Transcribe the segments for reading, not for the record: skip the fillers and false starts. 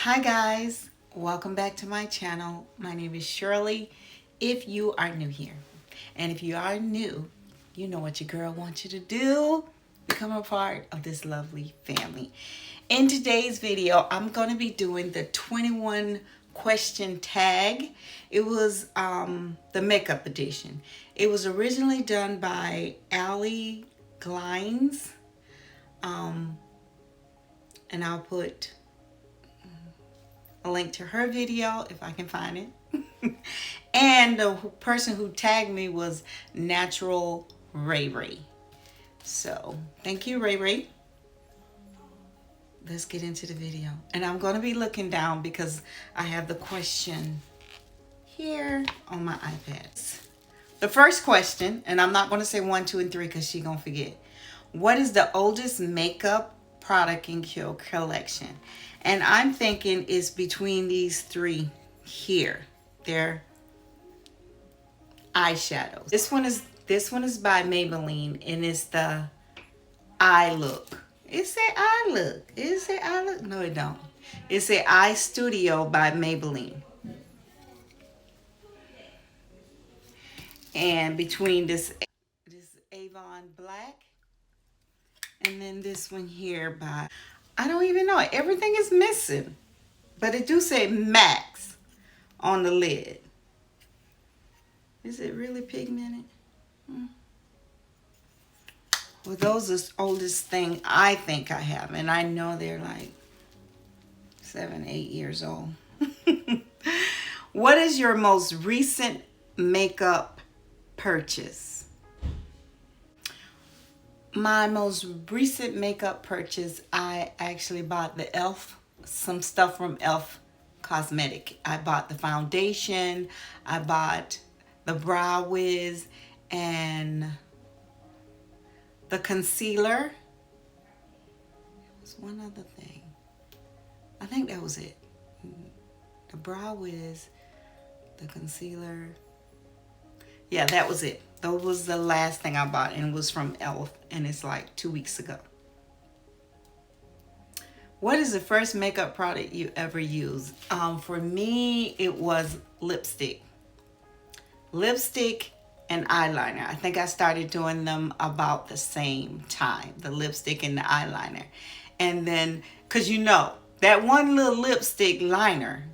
Hi guys, welcome back to my channel. My name is Shirley if you are new here. And if you are new, you know what your girl wants you to do. Become a part of this lovely family. In today's video, I'm going to be doing the 21 question tag. It was the makeup edition. It was originally done by Glines. And I'll put a link to her video if I can find it. And the person who tagged me was Natural Ray Ray. So thank you, Ray Ray. Let's get into the video. And I'm going to be looking down because I have the question here on my iPad. The first question, and I'm not going to say 1, 2, and 3 because she's going to forget. What is the oldest makeup product in your collection? And I'm thinking it's between these three here. They're eyeshadows. This one is by Maybelline, and it's the Eye Look. It say Eye Look. It say Eye Look. No, it don't. It's a Eye Studio by Maybelline. And between this Avon Black and then this one here by, I don't even know. Everything is missing. But it do say Max on the lid. Is it really pigmented? Well, those are the oldest thing I think I have. And I know they're like 7, 8 years old. What is your most recent makeup purchase? My most recent makeup purchase, I actually bought the some stuff from e.l.f. Cosmetic. I bought the foundation, I bought the Brow Wiz, and the concealer. There was one other thing. I think that was it. The Brow Wiz, the concealer. Yeah, that was it. That was the last thing I bought, and it was from e.l.f. and it's like 2 weeks ago. What is the first makeup product you ever used? For me, it was lipstick. Lipstick and eyeliner. I think I started doing them about the same time, the lipstick and the eyeliner. And then, because you know, that one little lipstick liner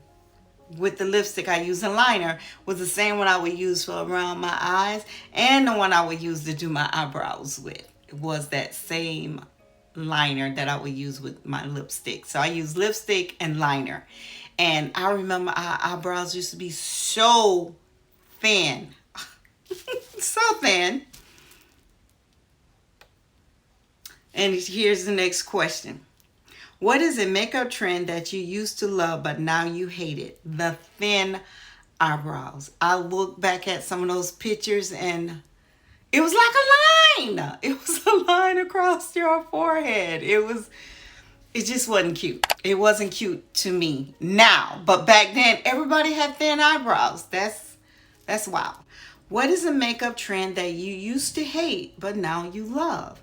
with the lipstick I use a liner was the same one I would use for around my eyes and the one I would use to do my eyebrows with. It was that same liner that I would use with my lipstick. So I use lipstick and liner. And I remember our eyebrows used to be so thin. So thin. And here's the next question. What is a makeup trend that you used to love but now you hate it? The thin eyebrows. I look back at some of those pictures and it was like a line. It was a line across your forehead. It just wasn't cute. It wasn't cute to me now. But back then, everybody had thin eyebrows. That's wild. What is a makeup trend that you used to hate but now you love?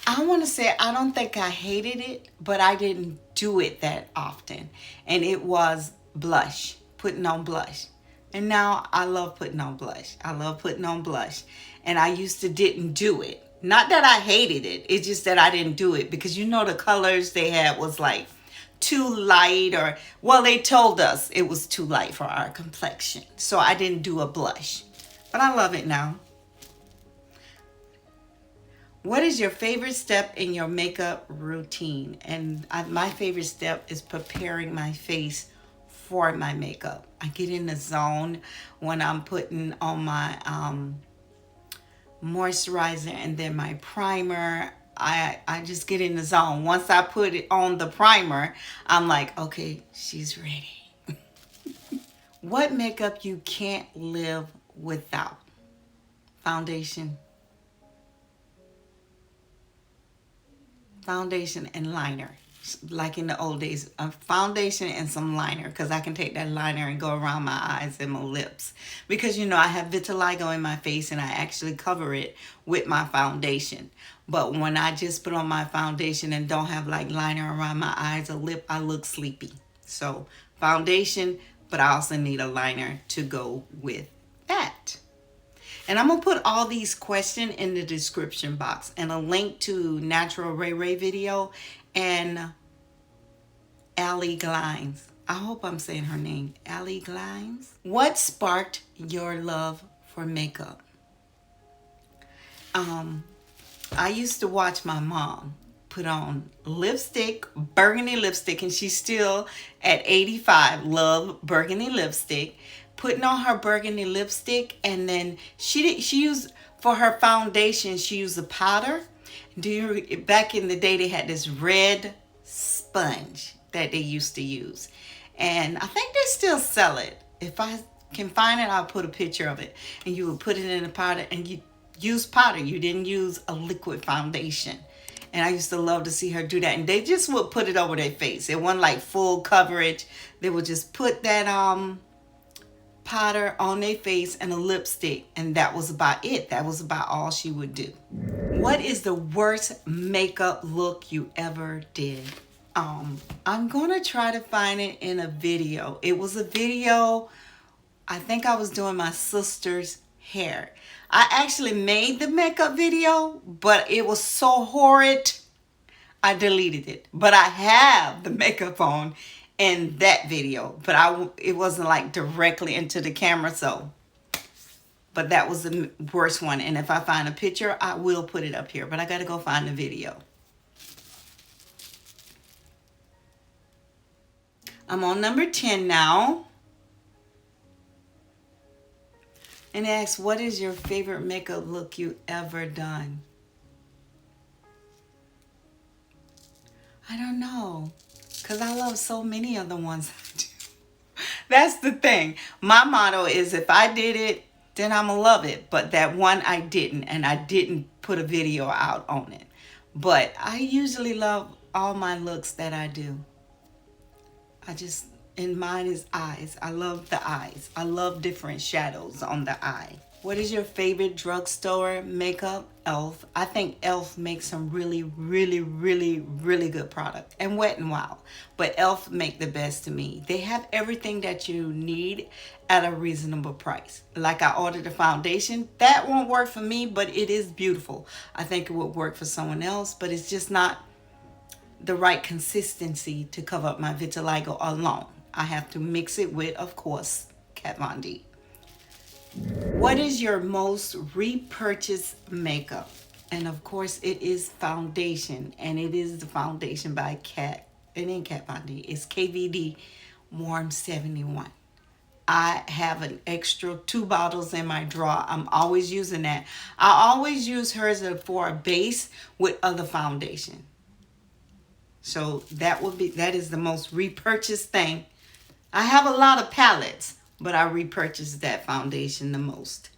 I want to say I don't think I hated it, but I didn't do it that often. And it was blush, putting on blush. And now I love putting on blush. I love putting on blush. And I used to didn't do it. Not that I hated it. It's just that I didn't do it because you know the colors they had was like too light, or well, they told us it was too light for our complexion. So I didn't do a blush. But I love it now. What is your favorite step in your makeup routine? And my favorite step is preparing my face for my makeup. I get in the zone when I'm putting on my moisturizer and then my primer. I just get in the zone. Once I put it on the primer, I'm like, okay, she's ready. What makeup you can't live without? Foundation. Foundation and liner. like in the old days, a foundation and some liner, because I can take that liner and go around my eyes and my lips, because you know I have vitiligo in my face and I actually cover it with my foundation. But when I just put on my foundation and don't have like liner around my eyes or lip, I look sleepy. So foundation, but I also need a liner to go with that. And I'm going to put all these questions in the description box and a link to Natural Ray Ray video and Glines. I hope I'm saying her name. Glines. What sparked your love for makeup? I used to watch my mom put on lipstick, burgundy lipstick, and she's still at 85, love burgundy lipstick. Putting on her burgundy lipstick, and then she used, for her foundation, she used a powder. Back in the day they had this red sponge that they used to use, and I think they still sell it. If I can find it, I'll put a picture of it. And you would put it in a powder, and you use powder. You didn't use a liquid foundation. And I used to love to see her do that. And they just would put it over their face. It wasn't like full coverage. They would just put that powder on their face and a lipstick, and that was about it. That was about all she would do. What is the worst makeup look you ever did? I'm gonna try to find it in a video. It was a video, I think I was doing my sister's hair. I actually made the makeup video, but it was so horrid, I deleted it. But I have the makeup on in that video, but it wasn't like directly into the camera, so. But that was the worst one, and if I find a picture, I will put it up here, but I gotta go find the video. I'm on number 10 now. And it asks, what is your favorite makeup look you ever done? I don't know, because I love so many of the ones I do. That's the thing. My motto is, if I did it, then I'm going to love it. But that one I didn't, and I didn't put a video out on it. But I usually love all my looks that I do. And mine is eyes. I love the eyes. I love different shadows on the eye. What is your favorite drugstore makeup? Elf. I think Elf makes some really, really, really, really good product. And Wet n Wild. But Elf make the best to me. They have everything that you need at a reasonable price. Like I ordered a foundation. That won't work for me, but it is beautiful. I think it would work for someone else, but it's just not the right consistency to cover up my vitiligo alone. I have to mix it with, of course, Kat Von D. What is your most repurchased makeup? And of course, it is foundation, and it is the foundation by Kat. It ain't Kat Von D. It's KVD Warm 71. I have an extra 2 bottles in my drawer. I'm always using that. I always use hers for a base with other foundation. So that is the most repurchased thing. I have a lot of palettes, but I repurchased that foundation the most.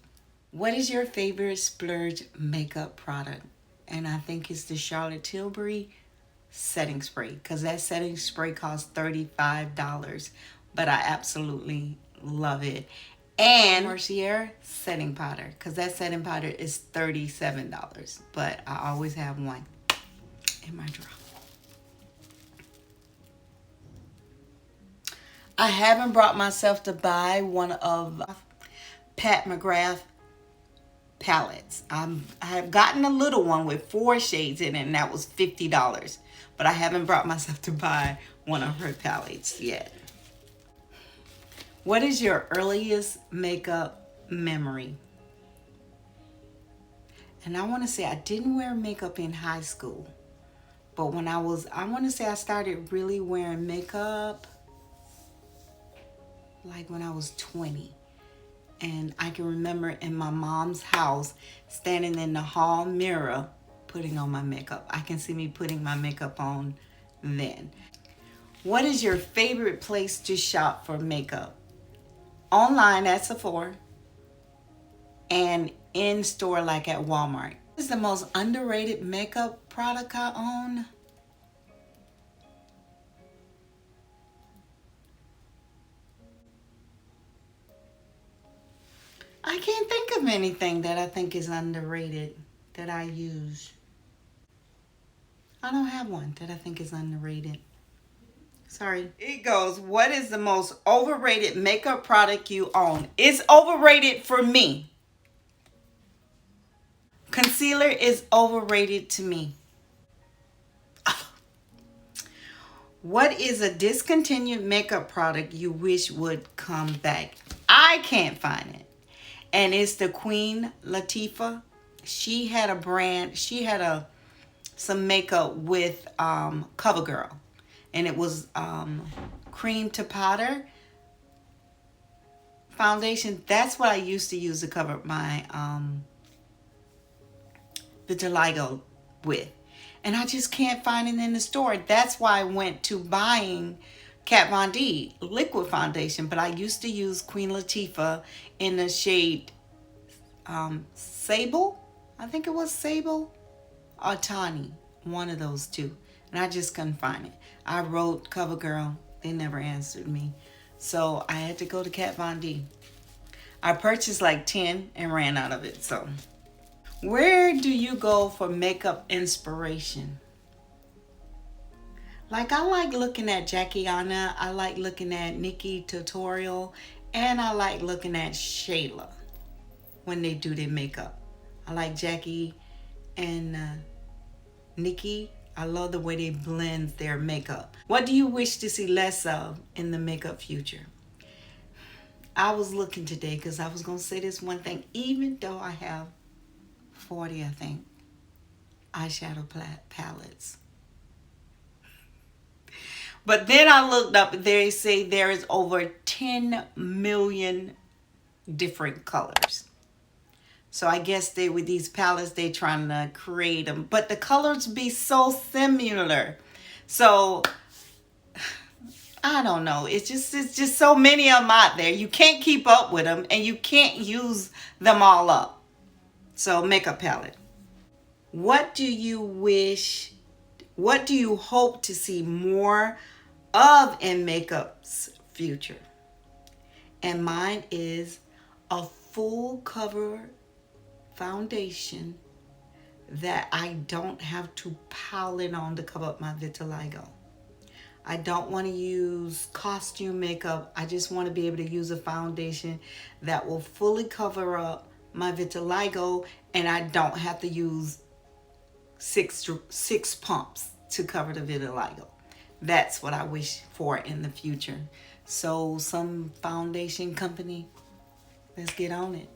What is your favorite splurge makeup product? And I think it's the Charlotte Tilbury setting spray, because that setting spray costs $35, but I absolutely love it. And Mercier setting powder, because that setting powder is $37, but I always have one in my drawer. I haven't brought myself to buy one of Pat McGrath palettes. I have gotten a little one with 4 shades in it, and that was $50. But I haven't brought myself to buy one of her palettes yet. What is your earliest makeup memory? And I want to say I didn't wear makeup in high school. But when I want to say I started really wearing makeup like when I was 20. And I can remember in my mom's house, standing in the hall mirror, putting on my makeup. I can see me putting my makeup on then. What is your favorite place to shop for makeup? Online at Sephora and in store like at Walmart. What is the most underrated makeup product I own? I can't think of anything that I think is underrated that I use. I don't have one that I think is underrated. Sorry. It goes, what is the most overrated makeup product you own? It's overrated for me. Concealer is overrated to me. What is a discontinued makeup product you wish would come back? I can't find it. And it's the Queen Latifah. She had a brand, she had some makeup with CoverGirl. And it was cream to powder foundation. That's what I used to use to cover my vitiligo with. And I just can't find it in the store. That's why I went to buying Kat Von D liquid foundation. But I used to use Queen Latifah in the shade Sable. I think it was Sable or Tawny. One of those two. And I just couldn't find it. I wrote CoverGirl. They never answered me. So I had to go to Kat Von D. I purchased like 10 and ran out of it. So where do you go for makeup inspiration? Like, I like looking at Jackie Anna. I like looking at Nikki Tutorial. And I like looking at Shayla when they do their makeup. I like Jackie and Nikki. I love the way they blend their makeup. What do you wish to see less of in the makeup future? I was looking today because I was going to say this one thing. Even though I have 40, I think, eyeshadow palettes. But then I looked up, they say there is over 10 million different colors. So I guess they, with these palettes, they trying to create them. But the colors be so similar. So I don't know. It's just so many of them out there. You can't keep up with them and you can't use them all up. So makeup palette. What do you hope to see more of in makeup's future? And mine is a full cover foundation that I don't have to pile it on to cover up my vitiligo. I don't want to use costume makeup. I just want to be able to use a foundation that will fully cover up my vitiligo, and I don't have to use six pumps to cover the vitiligo. That's what I wish for in the future. So some foundation company, let's get on it.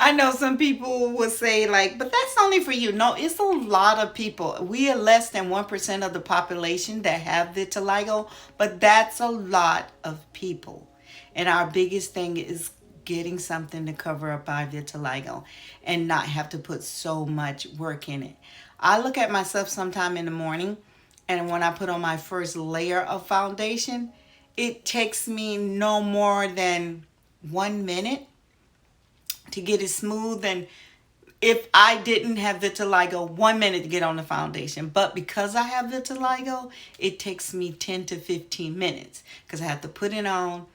I know some people will say like, but that's only for you. No, it's a lot of people. We are less than 1% of the population that have vitiligo, but that's a lot of people. And our biggest thing is getting something to cover up our vitiligo and not have to put so much work in it. I look at myself sometime in the morning, and when I put on my first layer of foundation, it takes me no more than 1 minute to get it smooth. And if I didn't have vitiligo, 1 minute to get on the foundation. But because I have vitiligo, it takes me 10 to 15 minutes because I have to put it on,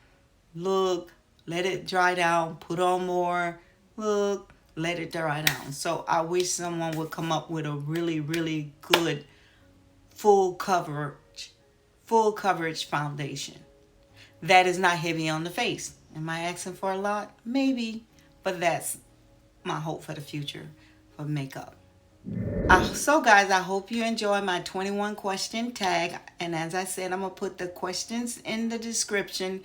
look, let it dry down, put on more, look, let it dry down. So I wish someone would come up with a really, really good full coverage foundation that is not heavy on the face. Am I asking for a lot? Maybe. But that's my hope for the future for makeup. So guys, I hope you enjoy my 21 question tag. And as I said, I'm going to put the questions in the description.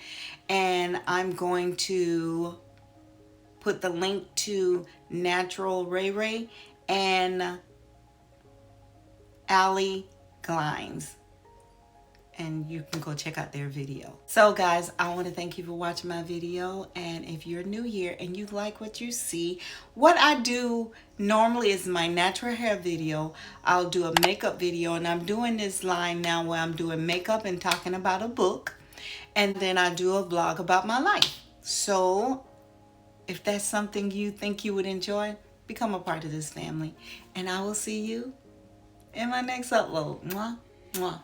And I'm going to put the link to Natural Ray Ray and Allie Glines. And you can go check out their video. So guys, I want to thank you for watching my video. And if you're new here and you like what you see, what I do normally is my natural hair video. I'll do a makeup video, and I'm doing this line now where I'm doing makeup and talking about a book. And then I do a vlog about my life. So if that's something you think you would enjoy, become a part of this family. And I will see you in my next upload. Mwah, mwah.